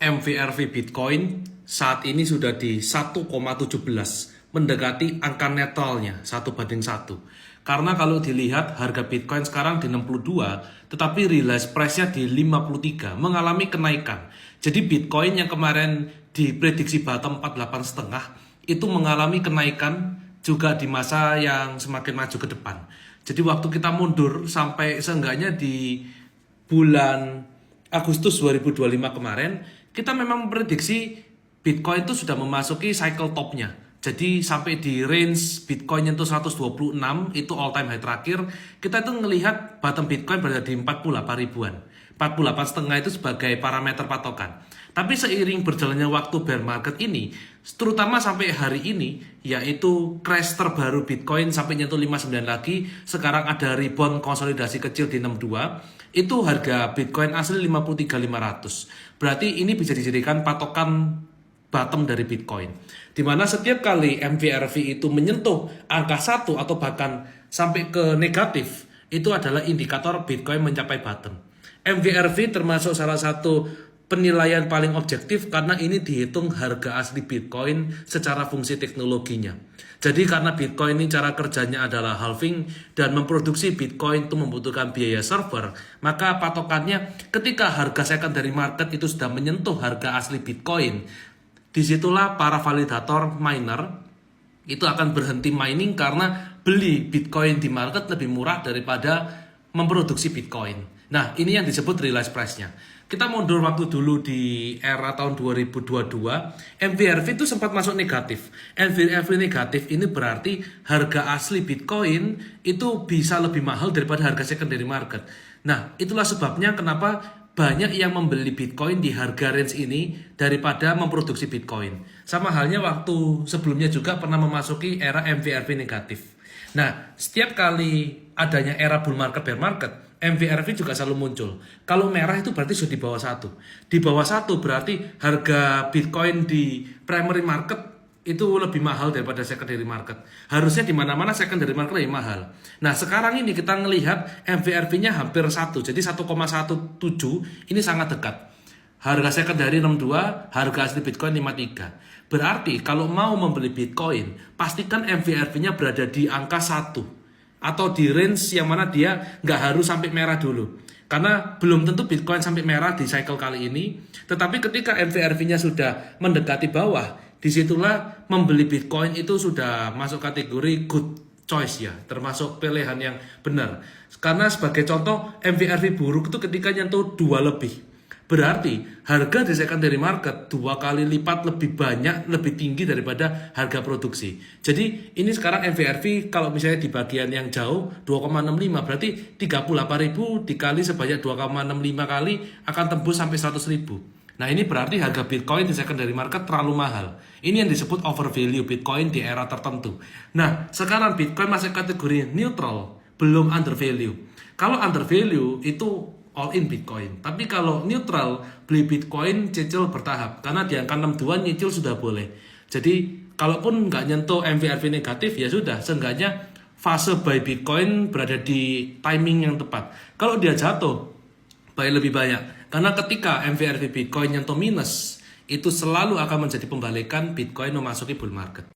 MVRV Bitcoin saat ini sudah di 1,17, mendekati angka netralnya 1:1. Karena kalau dilihat harga Bitcoin sekarang di 62, tetapi realized price-nya di 53, mengalami kenaikan. Jadi Bitcoin yang kemarin diprediksi bottom 48,5 itu mengalami kenaikan juga di masa yang semakin maju ke depan. Jadi waktu kita mundur sampai seenggaknya di bulan Agustus 2025 kemarin, kita memang memprediksi Bitcoin itu sudah memasuki cycle topnya. Jadi sampai di range Bitcoin itu 126, itu all time high terakhir, kita itu melihat bottom Bitcoin berada di 48 ribuan. 48,5 itu sebagai parameter patokan. Tapi seiring berjalannya waktu bear market ini, terutama sampai hari ini, yaitu crash terbaru Bitcoin sampai nyentuh 59 lagi, sekarang ada rebound konsolidasi kecil di 62, itu harga Bitcoin asli 53.500. Berarti ini bisa dijadikan patokan bottom dari Bitcoin. Dimana setiap kali MVRV itu menyentuh angka 1 atau bahkan sampai ke negatif, itu adalah indikator Bitcoin mencapai bottom. MVRV termasuk salah satu penilaian paling objektif karena ini dihitung harga asli Bitcoin secara fungsi teknologinya. Jadi karena Bitcoin ini cara kerjanya adalah halving dan memproduksi Bitcoin itu membutuhkan biaya server, maka patokannya ketika harga secondary market itu sudah menyentuh harga asli Bitcoin, disitulah para validator miner itu akan berhenti mining karena beli Bitcoin di market lebih murah daripada memproduksi Bitcoin. Nah, ini yang disebut realized price-nya. Kita mundur waktu dulu di era tahun 2022, MVRV itu sempat masuk negatif. MVRV negatif ini berarti harga asli Bitcoin itu bisa lebih mahal daripada harga secondary market. Nah, itulah sebabnya kenapa banyak yang membeli Bitcoin di harga range ini daripada memproduksi Bitcoin. Sama halnya waktu sebelumnya juga pernah memasuki era MVRV negatif. Nah, setiap kali adanya era bull market, bear market, MVRV juga selalu muncul. Kalau merah itu berarti sudah di bawah 1. Di bawah 1 berarti harga Bitcoin di primary market itu lebih mahal daripada secondary market. Harusnya di mana-mana secondary market lebih mahal. Nah, sekarang ini kita melihat MVRV-nya hampir 1. Jadi 1,17 ini sangat dekat. Harga secondary 62, harga asli Bitcoin 53. Berarti kalau mau membeli Bitcoin, pastikan MVRV-nya berada di angka 1. Atau di range yang mana dia nggak harus sampai merah dulu. Karena belum tentu Bitcoin sampai merah di cycle kali ini. Tetapi ketika MVRV-nya sudah mendekati bawah, disitulah membeli Bitcoin itu sudah masuk kategori good choice ya. Termasuk pilihan yang benar. Karena sebagai contoh, MVRV buruk itu ketika nyentuh 2 lebih. Berarti harga di secondary market 2 kali lipat lebih banyak, lebih tinggi daripada harga produksi. Jadi ini sekarang MVRV kalau misalnya di bagian yang jauh 2,65 berarti 38.000 dikali sebanyak 2,65 kali akan tembus sampai 100.000. Nah ini berarti harga Bitcoin di secondary market terlalu mahal. Ini yang disebut overvalue Bitcoin di era tertentu. Nah sekarang Bitcoin masih kategori neutral, belum undervalue. Kalau undervalue itu all in Bitcoin. Tapi kalau neutral, beli Bitcoin cicil bertahap. Karena di angka 62 nyicil sudah boleh. Jadi, kalaupun nggak nyentuh MVRV negatif, ya sudah. Seenggaknya fase buy Bitcoin berada di timing yang tepat. Kalau dia jatuh, buy lebih banyak. Karena ketika MVRV Bitcoin nyentuh minus, itu selalu akan menjadi pembalikan Bitcoin memasuki bull market.